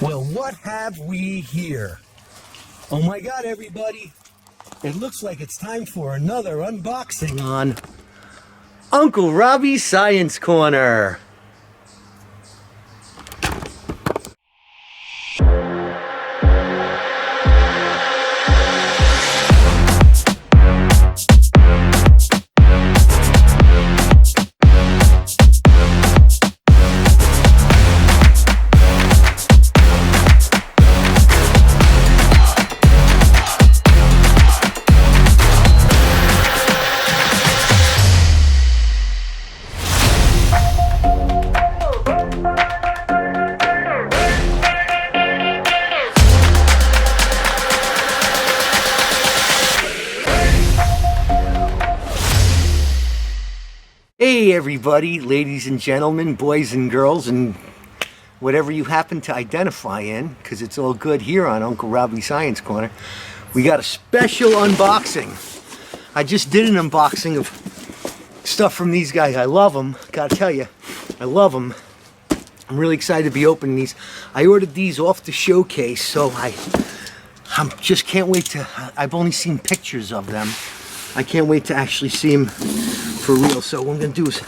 Well, what have we here? Oh my God, everybody. It looks like it's time for another unboxing on Uncle Robbie's Science Corner. Hey everybody, ladies and gentlemen, boys and girls, and whatever you happen to identify in, because it's all good here on Uncle Robbie's Science Corner. We got a special unboxing. I just did an unboxing of stuff from these guys. I love them, gotta tell you, I love them. I'm really excited to be opening these. I ordered these off the showcase, so I just can't wait to, I've only seen pictures of them. I can't wait to actually see them for real. So what I'm going to do is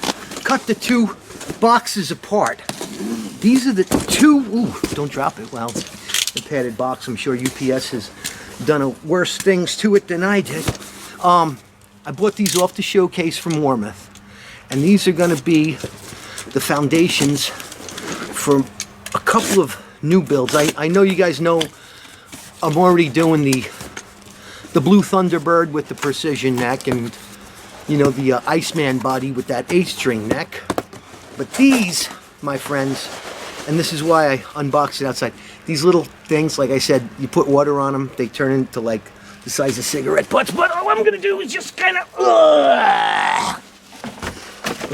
cut the two boxes apart. These are the two, ooh, don't drop it. Well, the padded box, I'm sure UPS has done worse things to it than I did. I bought these off the showcase from Warmoth. And these are going to be the foundations for a couple of new builds. I know you guys know I'm already doing the Blue Thunderbird with the precision neck, and you know, the Iceman body with that 8-string neck. But these, my friends, and this is why I unboxed it outside, these little things, like I said, you put water on them, they turn into like the size of cigarette butts. But all I'm gonna do is just kind of, I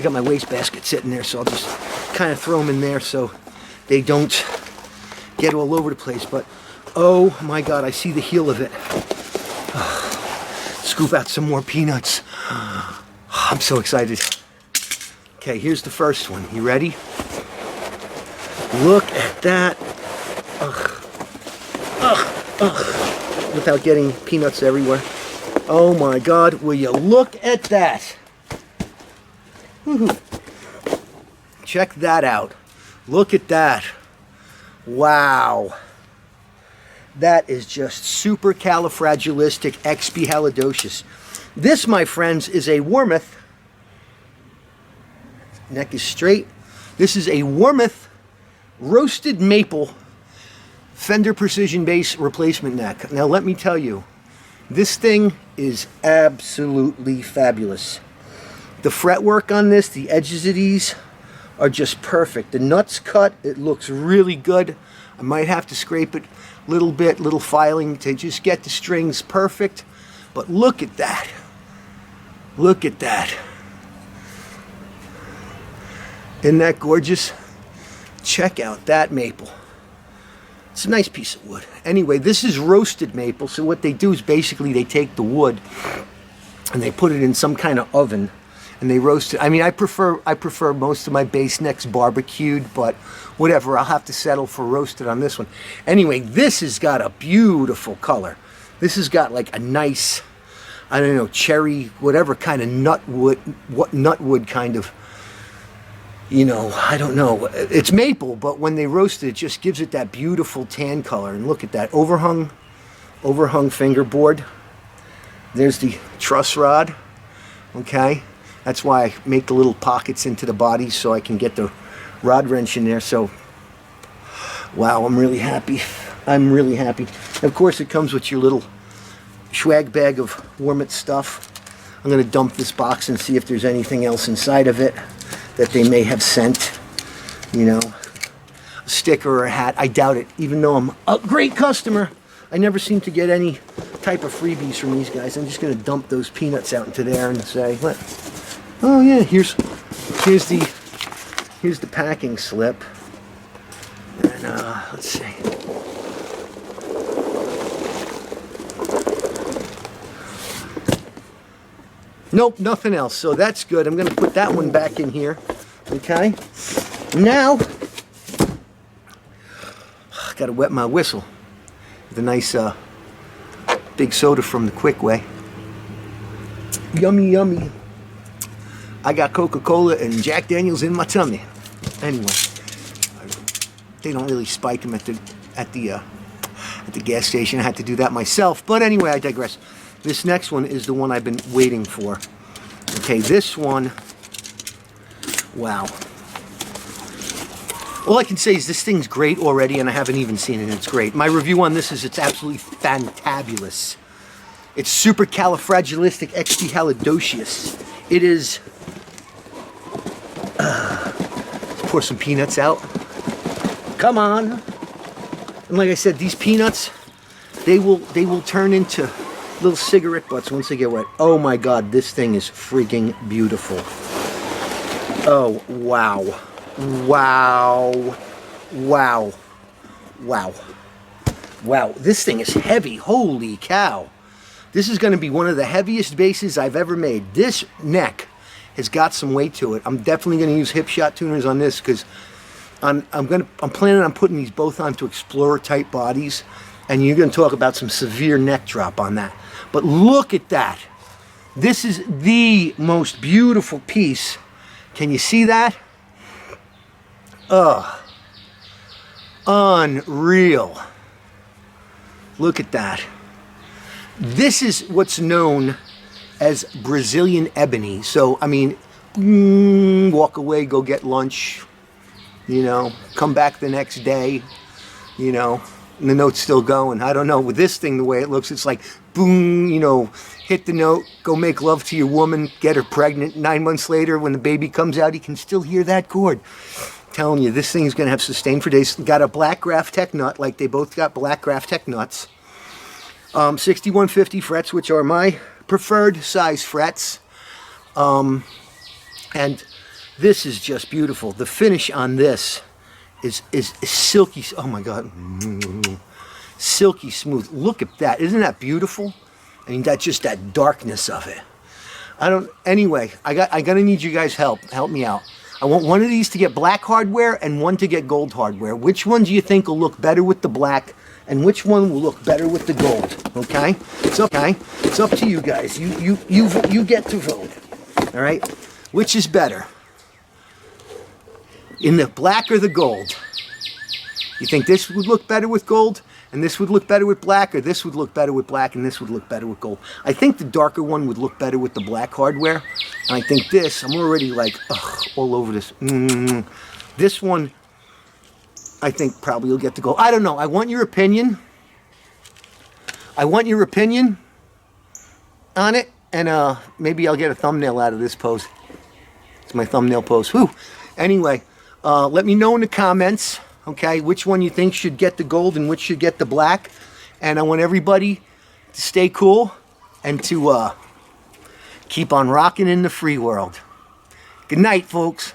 got my wastebasket sitting there, so I'll just kind of throw them in there so they don't get all over the place. But oh my God, I see the heel of it. Scoop out some more peanuts. I'm so excited. Okay, here's the first one. You ready? Look at that. Ugh. Ugh. Ugh. Without getting peanuts everywhere. Oh my God, will you look at that? Woo-hoo. Check that out. Look at that. Wow. That is just supercalifragilisticexpialidocious. This, my friends, is a Warmoth. Neck is straight. This is a Warmoth roasted maple Fender precision bass replacement neck. Now let me tell you, this thing is absolutely fabulous. The fretwork on this, the edges of these are just perfect. The nuts cut, it looks really good. I might have to scrape it a little bit, little filing to just get the strings perfect. But look at that. Look at that. Isn't that gorgeous? Check out that maple. It's a nice piece of wood. Anyway, this is roasted maple. So what they do is basically they take the wood and they put it in some kind of oven and they roast it. I mean, I prefer most of my bass necks barbecued, but whatever, I'll have to settle for roasted on this one. Anyway, this has got a beautiful color. This has got like a nice, I don't know, cherry, whatever kind of nutwood kind of, you know, I don't know. It's maple, but when they roast it, it just gives it that beautiful tan color. And look at that overhung fingerboard. There's the truss rod, okay? That's why I make the little pockets into the body so I can get the rod wrench in there. So, wow, I'm really happy. I'm really happy. Of course, it comes with your little swag bag of Warmoth stuff. I'm going to dump this box and see if there's anything else inside of it that they may have sent. You know, a sticker or a hat. I doubt it. Even though I'm a great customer, I never seem to get any type of freebies from these guys. I'm just going to dump those peanuts out into there and say, what? Oh yeah, here's the packing slip. And let's see. Nope, nothing else. So that's good. I'm going to put that one back in here. Okay. Now, gotta wet my whistle with a nice big soda from the Quick Way. Yummy, yummy. I got Coca-Cola and Jack Daniels in my tummy. Anyway, they don't really spike them at the gas station. I had to do that myself. But anyway, I digress. This next one is the one I've been waiting for. Okay, this one, wow. All I can say is this thing's great already, and I haven't even seen it, and it's great. My review on this is it's absolutely fantabulous. It's supercalifragilisticexpialidocious. It is... pour some peanuts out. Come on. And like I said, these peanuts, they will turn into little cigarette butts once they get wet. Oh my God, this thing is freaking beautiful. Oh, wow. Wow. Wow. Wow. Wow. This thing is heavy. Holy cow. This is going to be one of the heaviest basses I've ever made. This neck has got some weight to it. I'm definitely going to use Hip Shot tuners on this because I'm planning on putting these both onto Explorer type bodies, and you're going to talk about some severe neck drop on that. But look at that. This is the most beautiful piece. Can you see that? Unreal. Look at that. This is what's known as Brazilian ebony. So, I mean, walk away, go get lunch, you know, come back the next day, you know, and the note's still going. I don't know, with this thing, the way it looks, it's like, boom, you know, hit the note, go make love to your woman, get her pregnant. 9 months later, when the baby comes out, you can still hear that chord. Telling you, this thing's going to have sustain for days. Got a black Graph Tech nut, like they both got black Graph Tech nuts. 6150 frets, which are my preferred size frets. And this is just beautiful. The finish on this is silky. Oh my God. Silky smooth. Look at that. Isn't that beautiful? I mean, that's just that darkness of it. Anyway, I gotta need you guys' help. Help me out. I want one of these to get black hardware and one to get gold hardware. Which one do you think will look better with the black, and which one will look better with the gold? Okay? It's okay. It's up to you guys. You get to vote. All right? Which is better? In the black or the gold? You think this would look better with gold, and this would look better with black, or this would look better with black, and this would look better with gold? I think the darker one would look better with the black hardware. And I think this, I'm already like, ugh, all over this. This one, I think probably will get the gold. I don't know. I want your opinion. I want your opinion on it, and maybe I'll get a thumbnail out of this post. It's my thumbnail post. Whew. Anyway, let me know in the comments, okay, which one you think should get the gold and which should get the black. And I want everybody to stay cool and to keep on rocking in the free world. Good night, folks.